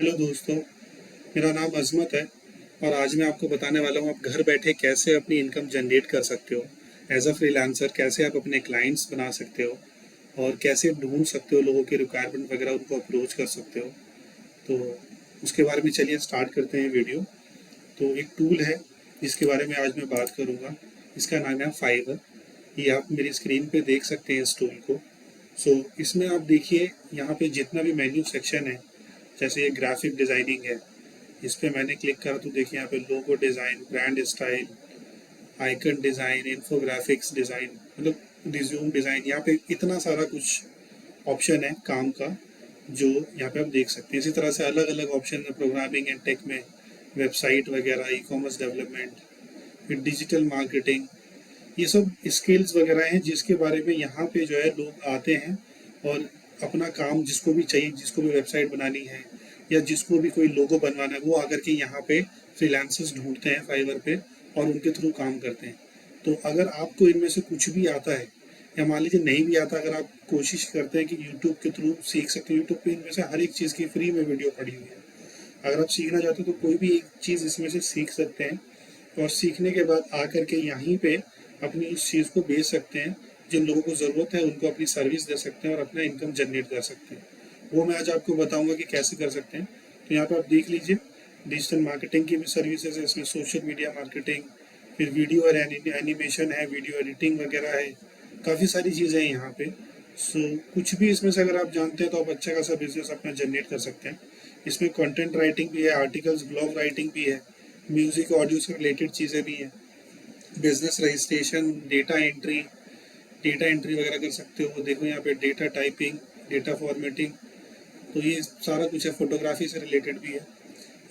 Hello दोस्तों, मेरा नाम अज़मत है और आज मैं आपको बताने वाला हूँ आप घर बैठे कैसे अपनी इनकम जनरेट कर सकते हो। एज अ फ्रीलांसर कैसे आप अपने क्लाइंट्स बना सकते हो और कैसे ढूंढ सकते हो लोगों की रिक्वायरमेंट वगैरह, उनको अप्रोच कर सकते हो। तो उसके बारे में चलिए स्टार्ट करते हैं वीडियो। तो एक टूल है जिसके बारे में आज मैं बात करूँगा। इसका नाम है फाइवर। ये आप मेरी स्क्रीन पे देख सकते हैं इस टूल को। इसमें आप देखिए, यहाँ पे जितना भी मेन्यू सेक्शन है, जैसे ये ग्राफिक डिज़ाइनिंग है, इस पे मैंने क्लिक करा तो देखिए यहाँ पे logo design, brand style, icon design, infographics design, मतलब रिज्यूम डिज़ाइन, यहाँ पे इतना सारा कुछ ऑप्शन है काम का जो यहाँ पे आप देख सकते हैं। इसी तरह से अलग अलग ऑप्शन है प्रोग्रामिंग एंड टेक में, वेबसाइट वगैरह, ई कॉमर्स डेवलपमेंट, फिर डिजिटल मार्केटिंग। ये सब स्किल्स वगैरह हैं जिसके बारे में यहाँ पे जो है लोग आते हैं और अपना काम, जिसको भी चाहिए, जिसको भी वेबसाइट बनानी है या जिसको भी कोई लोगो बनवाना है, वो आकर के यहाँ पे फ्रीलांसर्स ढूंढते हैं फाइवर पे और उनके थ्रू काम करते हैं। तो अगर आपको इनमें से कुछ भी आता है या मान लीजिए नहीं भी आता, अगर आप कोशिश करते हैं कि यूट्यूब के थ्रू सीख सकते हैं, यूट्यूब पे इनमें से हर एक चीज़ की फ्री में वीडियो पड़ी हुई है। अगर आप सीखना चाहते हो तो कोई भी एक चीज़ इसमें से सीख सकते हैं और सीखने के बाद आकर के यहीं पे अपनी उस चीज़ को बेच सकते हैं। जिन लोगों को ज़रूरत है उनको अपनी सर्विस दे सकते हैं और अपना इनकम जनरेट कर सकते हैं। वो मैं आज आपको बताऊंगा कि कैसे कर सकते हैं। तो यहाँ पे आप देख लीजिए, डिजिटल मार्केटिंग की भी सर्विसेज है इसमें, सोशल मीडिया मार्केटिंग, फिर वीडियो और एनिमेशन है, वीडियो एडिटिंग वगैरह है, काफ़ी सारी चीज़ें हैं यहाँ पे। कुछ भी इसमें से अगर आप जानते हैं तो आप अच्छा खासा बिजनेस अपना जनरेट कर सकते हैं। इसमें कंटेंट राइटिंग भी है, आर्टिकल्स, ब्लॉग राइटिंग भी है, म्यूज़िक ऑडियो से रिलेटेड चीज़ें भी हैं, बिजनेस रजिस्ट्रेशन, डेटा एंट्री वगैरह कर सकते हो। देखो यहाँ पे डेटा टाइपिंग, डेटा फॉर्मेटिंग, तो ये सारा कुछ है। फोटोग्राफी से रिलेटेड भी है,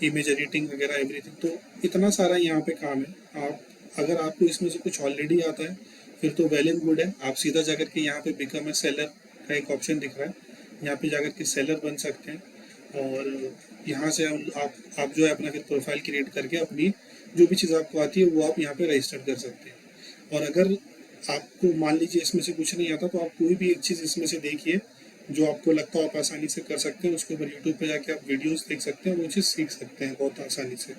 इमेज एडिटिंग वगैरह, एवरीथिंग। तो इतना सारा यहाँ पे काम है। आप, अगर आपको इसमें से कुछ ऑलरेडी आता है फिर तो वेल एंड गुड है। आप सीधा जाकर के यहाँ पे बिकम ए सेलर का एक ऑप्शन दिख रहा है, यहाँ पे जाकर के सेलर बन सकते हैं। और यहाँ से आप जो है अपना फिर प्रोफाइल क्रिएट करके अपनी जो भी चीज़ आपको आती है वो आप यहाँ पे रजिस्टर कर सकते हैं। और अगर आपको मान लीजिए इसमें से कुछ नहीं आता तो आप कोई भी एक चीज़ इसमें से देखिए जो आपको लगता हो आप आसानी से कर सकते हैं, उसके ऊपर यूट्यूब पे जाके आप वीडियोस देख सकते हैं, वो चीज़ सीख सकते हैं बहुत आसानी से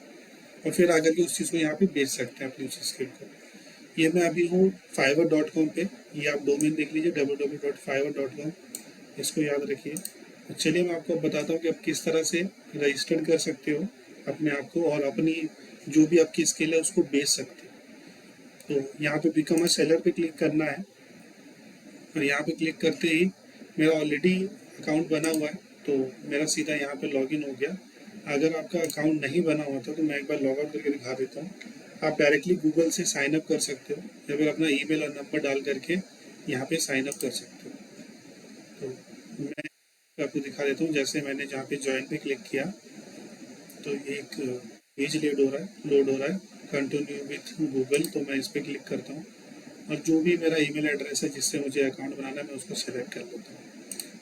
और फिर आकर के उस चीज़ को यहाँ पे बेच सकते हैं अपनी उस स्किल को। ये मैं अभी हूँ fiverr.com पे। ये आप डोमेन देख लीजिए, www.fiverr.com, इसको याद रखिए। तो चलिए मैं आपको बताता हूँ कि आप किस तरह से रजिस्टर कर सकते हो अपने आप को और अपनी जो भी आपकी स्किल है उसको बेच सकते हो। तो यहाँ पे बिकम अ सेलर पे क्लिक करना है और यहाँ पे क्लिक करते ही मेरा ऑलरेडी अकाउंट बना हुआ है तो मेरा सीधा यहाँ पे लॉगिन हो गया। अगर आपका अकाउंट नहीं बना हुआ था तो मैं एक बार लॉग आउट करके दिखा देता हूँ। आप डायरेक्टली गूगल से साइन अप कर सकते हो या फिर अपना ईमेल और नंबर डाल करके यहाँ पे साइन अप कर सकते हो। तो मैं आपको दिखा देता हूँ। जैसे मैंने जहाँ पे ज्वाइन पे क्लिक किया तो एक पेज लोड हो रहा है, कंटिन्यू विथ गूगल। तो मैं इस पर क्लिक करता हूँ और जो भी मेरा ईमेल एड्रेस है जिससे मुझे अकाउंट बनाना है मैं उसको सेलेक्ट कर लेता हूँ।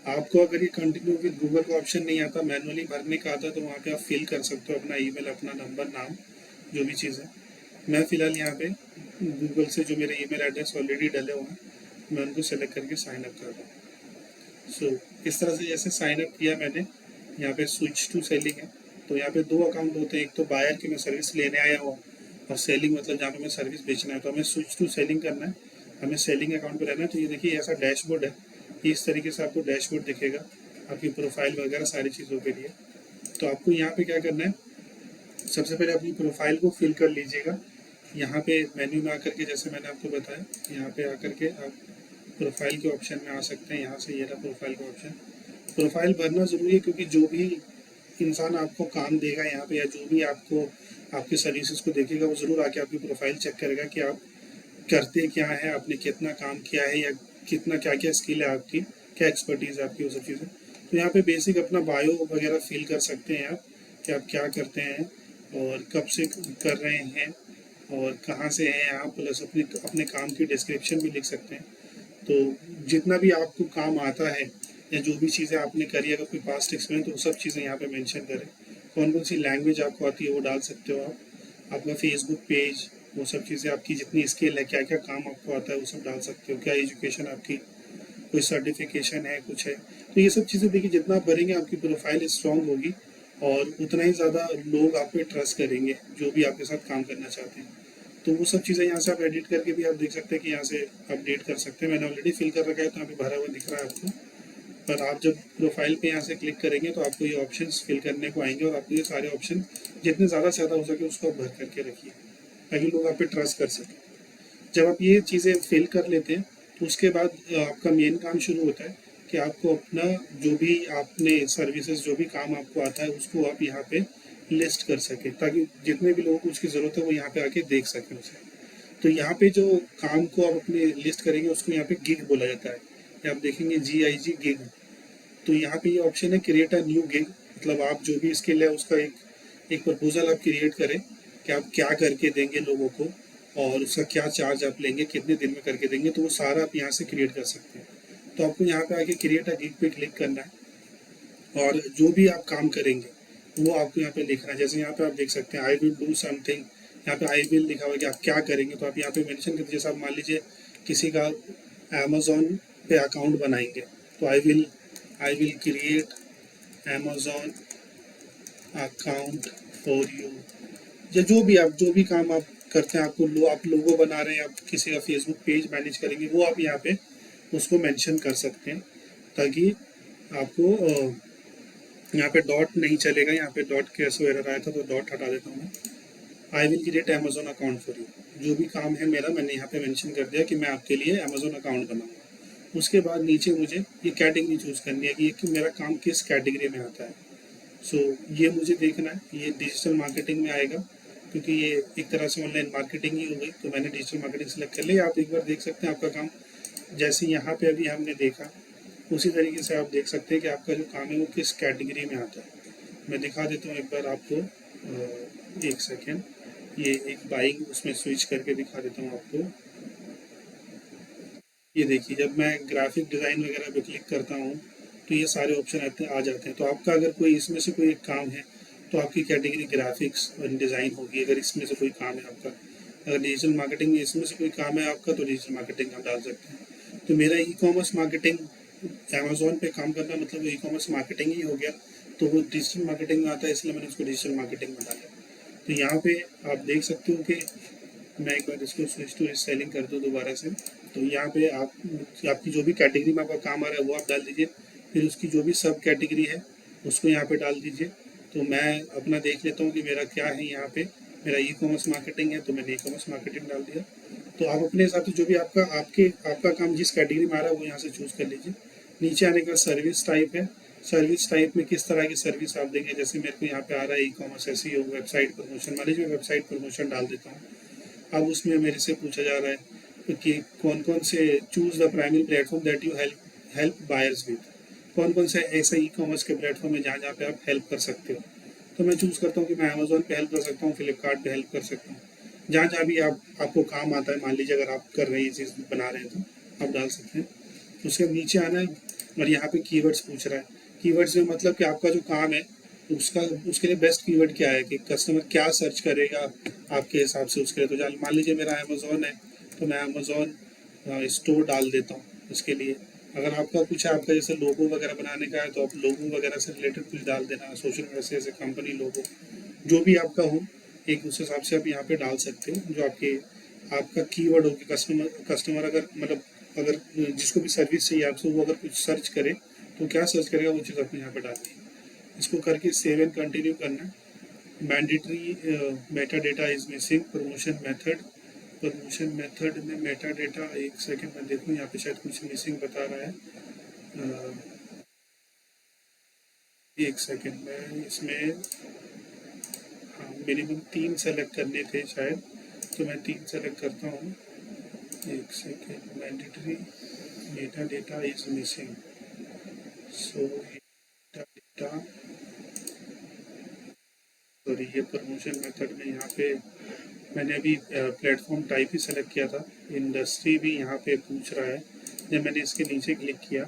आपको अगर ये कंटिन्यू विद गूगल का ऑप्शन नहीं आता, मैनुअली भरने का आता है, तो वहाँ पे आप फिल कर सकते हो अपना ईमेल, अपना नंबर, नाम, जो भी चीज़ है। मैं फ़िलहाल यहाँ पे गूगल से जो मेरे ईमेल एड्रेस ऑलरेडी डले हुए हैं मैं उनको सेलेक्ट करके साइन अप कर रहा हूँ। इस तरह से जैसे साइन अप किया मैंने, यहाँ पे स्विच टू सेलिंग है। तो यहाँ पे दो अकाउंट होते हैं, एक तो बायर की मैं सर्विस लेने आया हूँ और सेलिंग मतलब जहाँ पे मैं सर्विस बेचना है। तो हमें स्विच टू सेलिंग करना है, हमें सेलिंग अकाउंट पे रहना है। तो ये देखिए ऐसा डैशबोर्ड है, इस तरीके से आपको डैशबोर्ड दिखेगा आपकी प्रोफाइल वगैरह सारी चीज़ों के लिए। तो आपको यहाँ पे क्या करना है, सबसे पहले अपनी प्रोफाइल को फिल कर लीजिएगा। यहाँ पे मेन्यू में आकर के, जैसे मैंने आपको बताया, यहाँ पे आकर के आप प्रोफाइल के ऑप्शन में आ सकते हैं। यहाँ से ये रहा प्रोफाइल का ऑप्शन। प्रोफाइल भरना ज़रूरी है क्योंकि जो भी इंसान आपको काम देगा यहाँ पे या जो भी आपको आपकी सर्विसेज को देखेगा वो ज़रूर आके आपकी प्रोफाइल चेक करेगा कि आप करते क्या है, आपने कितना काम किया है या कितना क्या क्या स्किल है आपकी, क्या एक्सपर्टीज़ है आपकी, वो सब चीज़ें। तो यहाँ पे बेसिक अपना बायो वगैरह फिल कर सकते हैं आप कि आप क्या करते हैं और कब से कर रहे हैं और कहाँ से हैं आप, प्लस अपने अपने काम की डिस्क्रिप्शन भी लिख सकते हैं। तो जितना भी आपको काम आता है या जो भी चीज़ें आपने करी, अगर कोई पास्ट एक्सपीरियंस, तो वो सब चीज़ें यहाँ पे मेंशन करें। कौन कौन सी लैंग्वेज आपको आती है वो डाल सकते हो आप, आपका फेसबुक पेज, वो सब चीज़ें, आपकी जितनी स्किल है, क्या क्या काम आपको आता है वो सब डाल सकते हो, क्या एजुकेशन आपकी, कोई सर्टिफिकेशन है, कुछ है। तो ये सब चीज़ें देखिए जितना आप भरेंगे आपकी प्रोफाइल स्ट्रॉन्ग होगी और उतना ही ज़्यादा लोग आप पे ट्रस्ट करेंगे जो भी आपके साथ काम करना चाहते हैं। तो वो सब चीज़ें यहाँ से आप एडिट करके भी आप देख सकते हैं कि यहाँ से अपडेट कर सकते हैं। मैंने ऑलरेडी फिल कर रखा है तो यहाँ पे भरा हुआ दिख रहा है आपको। पर आप जब प्रोफाइल पे यहाँ से क्लिक करेंगे तो आपको ये ऑप्शंस फिल करने को आएंगे और आपको ये सारे ऑप्शन जितने ज़्यादा से ज़्यादा हो सके उसको आप भर करके रखिए ताकि लोग आप पे ट्रस्ट कर सकें। जब आप ये चीज़ें फिल कर लेते हैं तो उसके बाद आपका मेन काम शुरू होता है कि आपको अपना जो भी आपने सर्विसेज जो भी काम आपको आता है उसको आप यहाँ पे लिस्ट कर सकें ताकि जितने भी लोगों को उसकी ज़रूरत है वो यहाँ पे आके देख सकें उसे। तो यहाँ पे जो काम को आप अपने लिस्ट करेंगे उसको यहाँ पे गिग बोला जाता है। ये आप देखेंगे GIG गिग। तो यहाँ पे ये ऑप्शन है क्रिएट अ न्यू गिग, मतलब आप जो भी स्किल है उसका एक प्रपोजल आप क्रिएट करें कि आप क्या करके देंगे लोगों को और उसका क्या चार्ज आप लेंगे, कितने दिन में करके देंगे। तो वो सारा आप यहाँ से क्रिएट कर सकते हैं। तो आपको यहाँ पे आके क्रिएट अ गिग पे क्लिक करना है और जो भी आप काम करेंगे वो आपको यहाँ पे लिखना है। जैसे यहाँ पे आप देख सकते हैं आई विल डू समथिंग, यहाँ पे आई विल लिखा हुआ है कि आप क्या करेंगे। तो आप यहाँ पे मेंशन करते जैसे आप मान लीजिए किसी का अमेजोन पे अकाउंट बनाएंगे तो I will create Amazon account for you, या जो भी काम आप करते हैं, आप लोगो बना रहे हैं, आप किसी का फेसबुक पेज मैनेज करेंगे वो आप यहाँ पे उसको मेंशन कर सकते हैं ताकि आपको यहाँ पे डॉट नहीं चलेगा। यहाँ पे डॉट कैसे एरर आया था तो डॉट हटा देता हूँ मैं। I will create Amazon account for you, जो भी काम है मेरा मैंने यहाँ पे मेंशन कर दिया कि मैं आपके लिए अमेजोन अकाउंट बनाऊंगा। उसके बाद नीचे मुझे ये कैटेगरी चूज करनी है कि मेरा काम किस कैटेगरी में आता है। सो ये मुझे देखना है, ये डिजिटल मार्केटिंग में आएगा क्योंकि ये एक तरह से ऑनलाइन मार्केटिंग ही हो गई। तो मैंने डिजिटल मार्केटिंग सेलेक्ट कर लिया। आप एक बार देख सकते हैं आपका काम जैसे यहाँ पे अभी हमने देखा उसी तरीके से आप देख सकते हैं कि आपका जो काम है वो किस कैटेगरी में आता है। मैं दिखा देता हूँ एक बार आपको, एक सेकेंड, ये एक बाइंग उसमें स्विच करके दिखा देता हूँ आपको। ये देखिए जब मैं ग्राफिक डिज़ाइन वगैरह पे क्लिक करता हूँ तो ये सारे ऑप्शन आ जाते हैं। तो आपका अगर कोई इसमें से कोई एक काम है तो आपकी कैटेगरी ग्राफिक्स और डिज़ाइन होगी। अगर इसमें से कोई काम है आपका, अगर डिजिटल मार्केटिंग में इसमें से कोई काम है आपका तो डिजिटल मार्केटिंग आप डाल सकते हैं। तो मेरा ई कॉमर्स मार्केटिंग अमेजोन पे काम करना मतलब ई कॉमर्स मार्केटिंग ही हो गया। तो वो डिजिटल मार्केटिंग में आता है इसलिए मैंने उसको डिजिटल मार्केटिंग में डाला। तो यहाँ पे आप देख सकते हो कि मैं एक बार इसको स्विच टू सेलिंग कर दूँ दोबारा से। तो यहाँ पे आपकी जो भी कैटेगरी में आपका काम आ रहा है वो आप डाल दीजिए, फिर उसकी जो भी सब कैटेगरी है उसको यहाँ पे डाल दीजिए। तो मैं अपना देख लेता हूँ कि मेरा क्या है। यहाँ पे मेरा ई कॉमर्स मार्केटिंग है तो मैंने ई कॉमर्स मार्केटिंग डाल दिया। तो आप अपने हिसाब से जो भी आपका काम जिस कैटेगरी में आ रहा है वो यहाँ से चूज़ कर लीजिए। नीचे आने के बाद सर्विस टाइप है, सर्विस टाइप में किस तरह की सर्विस आप देंगे। जैसे मेरे को यहाँ पे आ रहा है e commerce SEO website promotion, मान लीजिए मैं वेबसाइट प्रमोशन डाल देता हूँ। अब उसमें मेरे से पूछा जा रहा है कि कौन कौन से choose the primary platform that you help buyers with, कौन कौन से ऐसे ई कॉमर्स के प्लेटफॉर्म है जहाँ जहाँ पे आप हेल्प कर सकते हो। तो मैं चूज़ करता हूँ कि मैं अमेजोन पे हेल्प कर सकता हूँ, फ्लिपकार्ट पे हेल्प कर सकता हूँ, जहाँ जहाँ भी आपको काम आता है। मान लीजिए अगर आप कर रहे हैं ये चीज़ बना रहे हैं तो आप डाल सकते हैं। उसके नीचे आना है और यहाँ पे कीवर्ड्स पूछ रहा है। कीवर्ड्स में मतलब कि आपका जो काम है उसके लिए बेस्ट कीवर्ड क्या है कि कस्टमर क्या सर्च करेगा आपके हिसाब से उसके लिए। तो मान लीजिए मेरा अमेजोन है तो मैं अमेजोन स्टोर डाल देता हूँ उसके लिए। अगर आपका कुछ है, आपका जैसे लोगो वगैरह बनाने का है तो आप लोगो वगैरह से रिलेटेड कुछ डाल देना, सोशल मीडिया से जैसे कंपनी लोगो जो भी आपका हो एक उस हिसाब से आप यहाँ पे डाल सकते हो जो आपका कीवर्ड हो कि कस्टमर अगर मतलब अगर जिसको भी सर्विस चाहिए आपसे वो अगर कुछ सर्च करे तो क्या सर्च करेगा वो चीज़ आपको यहाँ पे डालनी है। इसको करके सेव एंड कंटिन्यू करना है। Mandatory Meta data is missing, promotion method में मेटा डेटा, एक सेकेंड मैं देखूँ यहाँ पे शायद कुछ मिसिंग बता रहा है। एक सेकेंड में इसमें हाँ मिनिमम 3 सेलेक्ट करने थे शायद, तो मैं 3 सेलेक्ट करता हूँ। एक second, mandatory Meta data is missing, so data sorry ये प्रमोशन मेथड में यहाँ पे मैंने अभी प्लेटफॉर्म टाइप ही सेलेक्ट किया था। इंडस्ट्री भी यहाँ पे पूछ रहा है। जब मैंने इसके नीचे क्लिक किया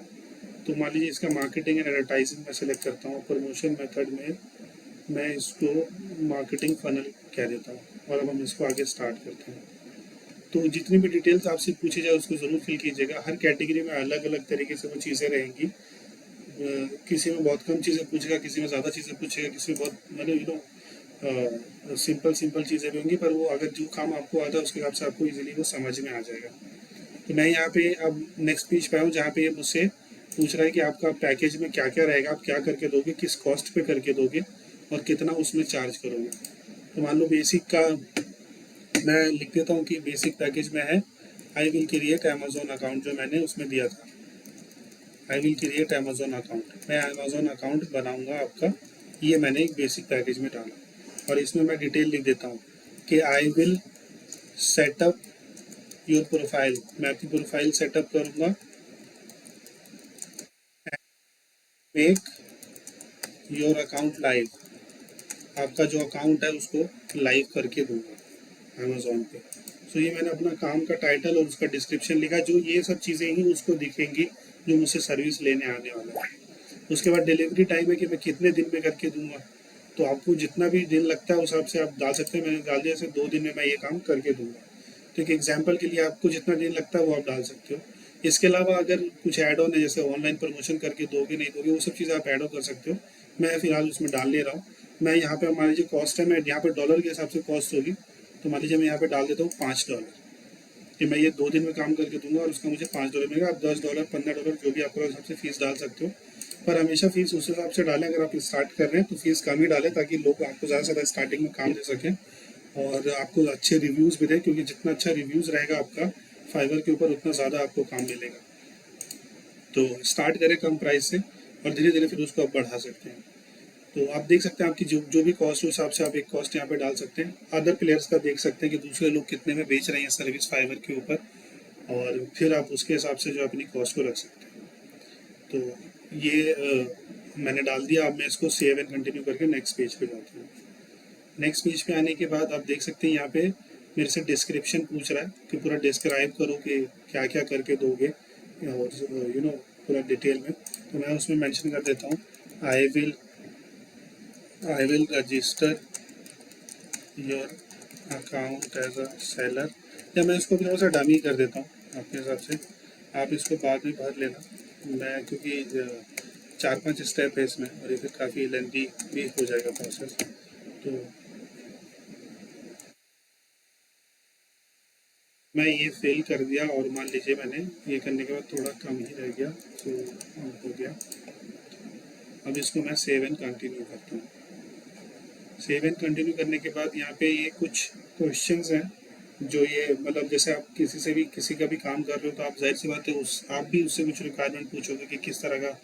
तो मान लीजिए इसका मार्केटिंग एंड एडवर्टाइजिंग में सेलेक्ट करता हूँ। प्रमोशन मेथड में मैं इसको मार्केटिंग फनल कह देता हूँ और अब हम इसको आगे स्टार्ट करते हैं। तो जितनी भी डिटेल्स आपसे पूछी जाए उसको ज़रूर फिल कीजिएगा। हर कैटेगरी में अलग अलग तरीके से वो चीज़ें रहेंगी, किसी में बहुत कम चीज़ें पूछेगा, किसी में ज़्यादा चीज़ें पूछेगा, किसी में बहुत मतलब सिंपल सिंपल चीज़ें भी होंगी, पर वो अगर जो काम आपको आता है उसके हिसाब से आपको इजीली वो समझ में आ जाएगा। तो मैं यहाँ पे अब नेक्स्ट पेज पे आया हूँ, जहाँ पे ये मुझसे पूछ रहा है कि आपका पैकेज में क्या क्या रहेगा, आप क्या करके दोगे, किस कॉस्ट पे करके दोगे और कितना उसमें चार्ज करोगे। तो मान लो बेसिक का मैं लिख देता हूँ कि बेसिक पैकेज में है I will create Amazon account, जो मैंने उसमें दिया था, I will create Amazon account, मैं अमेजोन अकाउंट बनाऊंगा आपका, ये मैंने एक बेसिक पैकेज में डाला। और इसमें मैं डिटेल लिख देता हूँ कि I will set up your profile, मैं आपकी प्रोफाइल सेटअप करूँगा, मेक योर अकाउंट लाइव, आपका जो अकाउंट है उसको लाइव करके दूंगा अमेजोन पे। सो ये मैंने अपना काम का टाइटल और उसका डिस्क्रिप्शन लिखा, जो ये सब चीज़ें ही उसको दिखेंगी जो मुझसे सर्विस लेने आने वाला है। उसके बाद डिलीवरी टाइम है कि मैं कितने दिन में करके दूंगा, तो आपको जितना भी दिन लगता है उस हिसाब से आप डाल सकते हैं। मैंने डाल दिया जैसे 2 दिन में मैं ये काम करके दूंगा, तो एक एग्जाम्पल के लिए आपको जितना दिन लगता है वो आप डाल सकते हो। इसके अलावा अगर कुछ ऐड ऑन है, जैसे ऑनलाइन प्रमोशन करके दोगे नहीं दोगे, वो सब चीज़ें आप ऐड ऑन कर सकते हो। मैं फिलहाल उसमें डाल ले रहा हूँ। मैं यहाँ पे मान लीजिए कॉस्ट है, मैं यहाँ पे डॉलर के हिसाब से कॉस्ट होगी, तो मान लीजिए मैं यहाँ पे डाल देता हूँ $5 कि मैं ये 2 दिन में काम करके दूंगा और उसका मुझे $5 मिलेगा। आप $10 $15 जो भी आपको हिसाब से फीस डाल सकते हो, पर हमेशा फीस उस हिसाब से डालें। अगर आप स्टार्ट कर रहे हैं तो फीस कम ही डालें, ताकि लोग आपको ज़्यादा से ज़्यादा स्टार्टिंग में काम दे सकें और आपको अच्छे रिव्यूज़ भी दें, क्योंकि जितना अच्छा रिव्यूज़ रहेगा आपका फाइवर के ऊपर, उतना ज़्यादा आपको काम मिलेगा। तो स्टार्ट करें कम प्राइस से और धीरे धीरे फिर उसको आप बढ़ा सकते हैं। तो आप देख सकते हैं आपकी जो जो भी कॉस्ट, उस हिसाब से आप एक कॉस्ट यहाँ पे डाल सकते हैं। अदर प्लेयर्स का देख सकते हैं कि दूसरे लोग कितने में बेच रहे हैं सर्विस फाइवर के ऊपर, और फिर आप उसके हिसाब से जो अपनी कॉस्ट को रख सकते हैं। तो ये मैंने डाल दिया। अब मैं इसको सेव एंड कंटिन्यू करके नेक्स्ट पेज पे जाता हूँ। नेक्स्ट पेज पे आने के बाद आप देख सकते हैं यहाँ पे मेरे से डिस्क्रिप्शन पूछ रहा है कि पूरा डिस्क्राइब करो कि क्या क्या करके दोगे, और पूरा डिटेल में। तो मैं उसमें मेंशन कर देता हूँ I will register your account as a seller, या मैं इसको थोड़ा सा डमी कर देता हूँ अपने हिसाब से, आप इसको बाद में भर लेना। मैं क्योंकि 4-5 स्टेप है इसमें और ये फिर काफ़ी लेंथी भी हो जाएगा प्रोसेस, तो मैं ये फेल कर दिया। और मान लीजिए मैंने ये करने के बाद थोड़ा कम ही रह गया, तो हो गया। अब इसको मैं सेव एंड कंटिन्यू करता हूँ। सेव एंड कंटिन्यू करने के बाद यहाँ पे ये कुछ क्वेश्चंस हैं, जो ये मतलब जैसे आप किसी से भी किसी का भी काम कर रहे हो, तो आप जाहिर सी बात है आप भी उससे कुछ रिक्वायरमेंट पूछोगे कि किस तरह का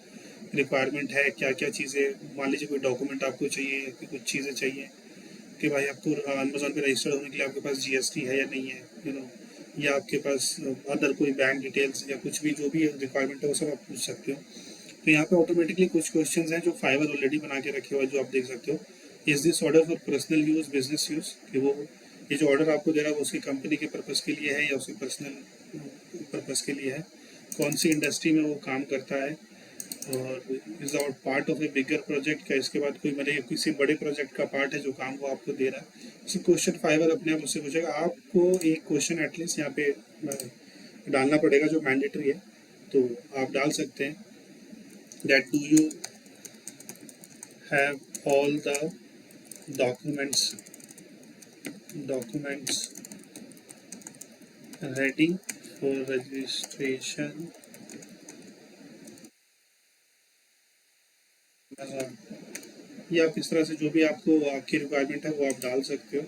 रिक्वायरमेंट है, क्या क्या चीज़ें। मान लीजिए कोई डॉक्यूमेंट आपको चाहिए, कुछ चीज़ें चाहिए कि भाई आपको अमेजोन पे रजिस्टर्ड होने के लिए आपके पास जीएसटी है या नहीं है, या आपके पास अदर कोई बैंक डिटेल्स या कुछ भी जो भी रिक्वायरमेंट है वो सब आप पूछ सकते हो। तो यहाँ पे ऑटोमेटिकली कुछ क्वेश्चंस हैं जो फाइवर ऑलरेडी बना के रखे हुए हैं, जो आप देख सकते हो। Is this order for personal use, business use, कि वो ये जो ऑर्डर आपको दे रहा है वो उसकी कंपनी के पर्पज़ के लिए है या उसके पर्सनल पर्पज़ के लिए है, कौन सी इंडस्ट्री में वो काम करता है, और is out part of A bigger project, का इसके बाद कोई मतलब किसी बड़े प्रोजेक्ट का पार्ट है जो काम वो आपको दे रहा है। उसी क्वेश्चन फाइवर अपने आप उससे पूछेगा। आपको एक क्वेश्चन एटलीस्ट यहाँ पे डालना पड़ेगा जो मैंडेटरी है, तो आप डाल सकते हैं that do you have all the documents ready for registration या आप इस तरह से जो भी आपको आपकी रिक्वायरमेंट है वो आप डाल सकते हो।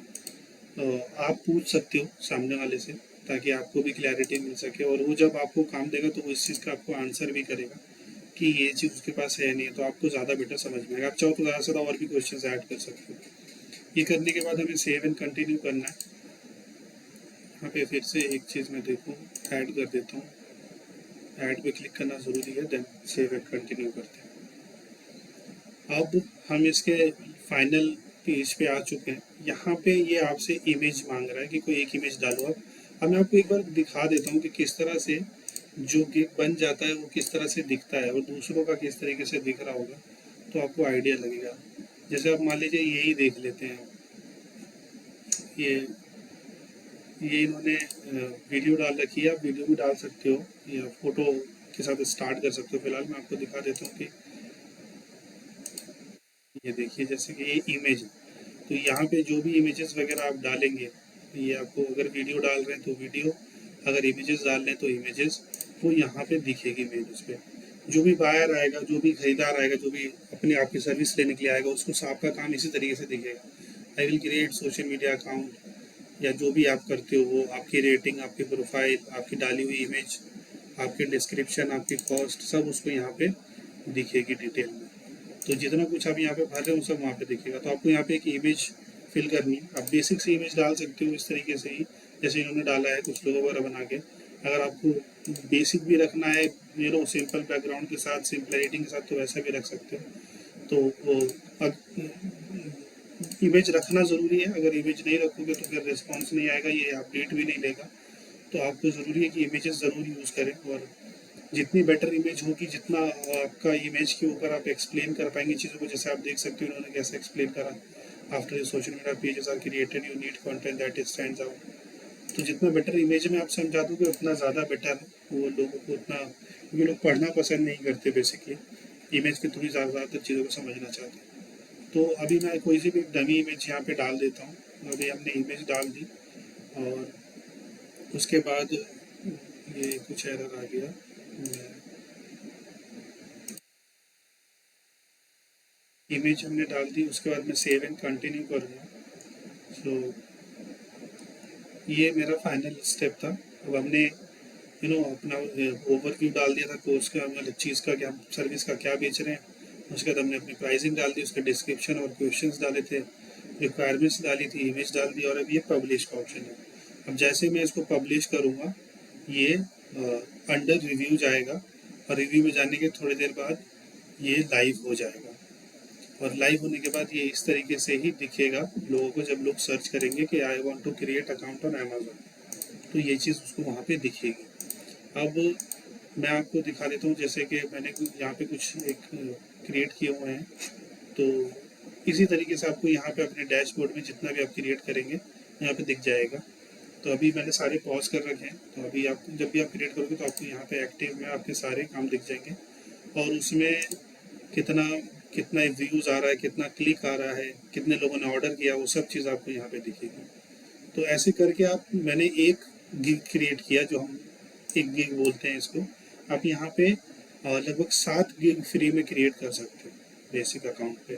आप पूछ सकते हो सामने वाले से, ताकि आपको भी क्लैरिटी मिल सके, और वो जब आपको काम देगा तो वो इस चीज़ का आपको आंसर भी करेगा कि ये चीज़ उसके पास है नहीं है, तो आपको ज़्यादा बेटर समझ में आएगा। आप चाहो तो ज़्यादा से ज़्यादा और भी क्वेश्चन ऐड कर सकते हो। ये करने के बाद हमें सेव एंड कंटिन्यू करना है। यहाँ पे फिर से एक चीज़ मैं देखूँ, ऐड कर देता हूँ, ऐड पे क्लिक करना ज़रूरी है, देन सेव एंड कंटिन्यू करते हैं। अब हम इसके फाइनल पेज पे आ चुके हैं। यहाँ पे ये आपसे इमेज मांग रहा है कि कोई एक इमेज डालो आप। अब मैं आपको एक बार दिखा देता हूँ कि किस तरह से जो गिग बन जाता है वो किस तरह से दिखता है और दूसरों का किस तरीके से दिख रहा होगा, तो आपको आइडिया लगेगा। जैसे आप मान लीजिए यही देख लेते हैं, ये इन्होंने वीडियो डाल रखी है। आप वीडियो भी डाल सकते हो या फोटो के साथ स्टार्ट कर सकते हो। फिलहाल मैं आपको दिखा देता हूँ कि ये देखिए जैसे कि ये इमेज है, तो यहाँ पे जो भी इमेजेस वगैरह आप डालेंगे, ये आपको अगर वीडियो डाल रहे हैं तो वीडियो, अगर इमेजेस डाल रहे हैं तो इमेजेस, वो यहाँ पे दिखेगी मेन उस पर। जो भी बायर आएगा, जो भी खरीदार आएगा, जो भी अपने आपकी सर्विस लेने के लिए आएगा, उसको आपका काम इसी तरीके से दिखेगा। I will create social media account, या जो भी आप करते हो वो आपकी रेटिंग, आपकी प्रोफाइल, आपकी डाली हुई इमेज, आपके डिस्क्रिप्शन, आपकी कॉस्ट, सब उसको यहाँ पे दिखेगी डिटेल में। तो जितना कुछ आप यहाँ पे भर रहे हो सब वहाँ पे दिखेगा। तो आपको यहाँ पे एक इमेज फिल करनी है। आप बेसिक सी इमेज डाल सकते हो इस तरीके से ही, जैसे इन्होंने डाला है कुछ लोगों वगैरह बना के। अगर आपको बेसिक भी रखना है, सिंपल बैकग्राउंड के साथ, सिंपल एडिटिंग के साथ, तो वैसा भी रख सकते हो। तो वो इमेज रखना ज़रूरी है। अगर इमेज नहीं रखोगे तो फिर रिस्पॉन्स नहीं आएगा, ये अपडेट भी नहीं लेगा। तो आपको ज़रूरी है कि इमेजेस ज़रूर यूज़ करें, और जितनी बेटर इमेज होगी, जितना आपका इमेज के ऊपर आप एक्सप्लेन कर पाएंगे चीज़ों को, जैसे आप देख सकते हो इन्होंने कैसे एक्सप्लेन करा। After your social media pages are created, you need content that stands out. तो जितना बेटर इमेज में आप समझा दोगे उतना ज़्यादा बेटर है। वो लोगों को उतना, क्योंकि लोग पढ़ना पसंद नहीं करते बेसिकली, इमेज के थ्रू ही ज़्यादातर चीज़ों को समझना चाहते हैं। तो अभी मैं कोई सी भी डमी इमेज यहाँ पे डाल देता हूँ। अभी हमने इमेज डाल दी, और उसके बाद ये कुछ एरर आ गया। इमेज हमने डाल दी, उसके बाद मैं सेव एंड कंटिन्यू करूँगा। सो ये मेरा फाइनल स्टेप था। अब हमने अपना ओवरव्यू डाल दिया था कोर्स का, मतलब चीज़ का क्या, सर्विस का क्या बेच रहे हैं। उसके बाद हमने अपनी प्राइसिंग डाल दी, उसके डिस्क्रिप्शन और क्वेश्चंस डाले थे, रिक्वायरमेंट्स डाली थी, इमेज डाल दी, और अब ये पब्लिश का ऑप्शन है। अब जैसे मैं इसको पब्लिश करूँगा, ये अंडर रिव्यू जाएगा, और रिव्यू में जाने के थोड़ी देर बाद ये लाइव हो जाएगा। और लाइव होने के बाद ये इस तरीके से ही दिखेगा लोगों को, जब लोग सर्च करेंगे कि I want to create account on Amazon, तो ये चीज़ उसको वहाँ पे दिखेगी। अब मैं आपको दिखा देता हूँ, जैसे कि मैंने यहाँ पे कुछ एक क्रिएट किए हुए हैं। तो इसी तरीके से आपको यहाँ पे अपने डैशबोर्ड में जितना भी आप क्रिएट करेंगे यहाँ पे दिख जाएगा। तो अभी मैंने सारे पॉज कर रखे हैं, तो अभी आप जब भी आप क्रिएट करोगे तो आपको यहाँ पे एक्टिव में आपके सारे काम दिख जाएंगे, और उसमें कितना कितना व्यूज़ आ रहा है, कितना क्लिक आ रहा है, कितने लोगों ने ऑर्डर किया, वो सब चीज़ आपको यहाँ पे दिखेगी। तो ऐसे करके आप, मैंने एक गिग क्रिएट किया, जो हम एक गिग बोलते हैं इसको। आप यहाँ पे लगभग 7 गिग फ्री में क्रिएट कर सकते हो बेसिक अकाउंट पे।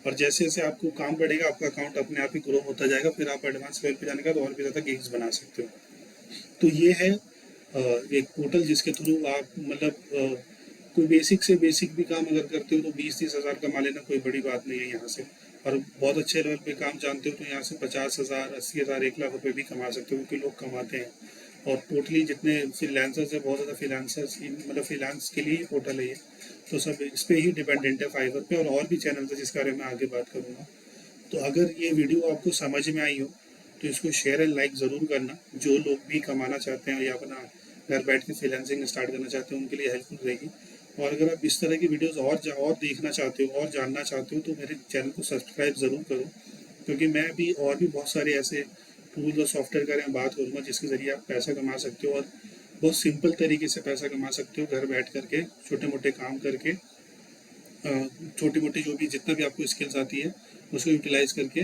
और जैसे जैसे आपको काम बढ़ेगा, आपका अकाउंट अपने आप ही ग्रो होता जाएगा, फिर आप एडवांस लेवल पे जाने का तो और भी ज़्यादा गिग्स बना सकते हो। तो ये है एक पोर्टल जिसके थ्रू आप, मतलब कोई बेसिक से बेसिक भी काम अगर करते हो तो 20-30 हज़ार कमा लेना कोई बड़ी बात नहीं है यहाँ से। और बहुत अच्छे लेवल पे काम जानते हो तो यहाँ से 50,000, 80,000, 1 लाख रुपए भी कमा सकते हो, क्योंकि लोग कमाते हैं। और टोटली जितने फ्रीलांसर्स है, बहुत ज़्यादा फ्रीलांसर्स, मतलब फ्रीलांस के लिए पोर्टल है ये। तो सब इस पर ही डिपेंडेंट है, फाइवर पे, और भी चैनल है जिसके बारे में आगे बात करूँगा। तो अगर ये वीडियो आपको समझ में आई हो तो इसको शेयर एंड लाइक ज़रूर करना। जो लोग भी कमाना चाहते हैं या अपना घर बैठ के फ्रीलांसिंग स्टार्ट करना चाहते हैं, उनके लिए हेल्पफुल रहेगी। और अगर आप इस तरह की वीडियोस और देखना चाहते हो और जानना चाहते हो तो मेरे चैनल को सब्सक्राइब ज़रूर करो, क्योंकि मैं भी और भी बहुत सारे ऐसे टूल और सॉफ्टवेयर के बारे में बात करूँगा जिसके ज़रिए आप पैसा कमा सकते हो, और बहुत सिंपल तरीके से पैसा कमा सकते हो घर बैठ करके, छोटे मोटे काम करके, छोटी मोटी जो भी जितना भी आपको स्किल्स आती है उसको यूटिलाइज करके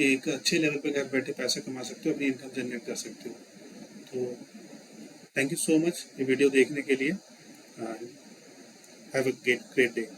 एक अच्छे लेवल पे घर बैठे पैसा कमा सकते हो, अपनी इनकम जनरेट कर सकते हो। तो थैंक यू सो मच ये वीडियो देखने के लिए। Have a great day.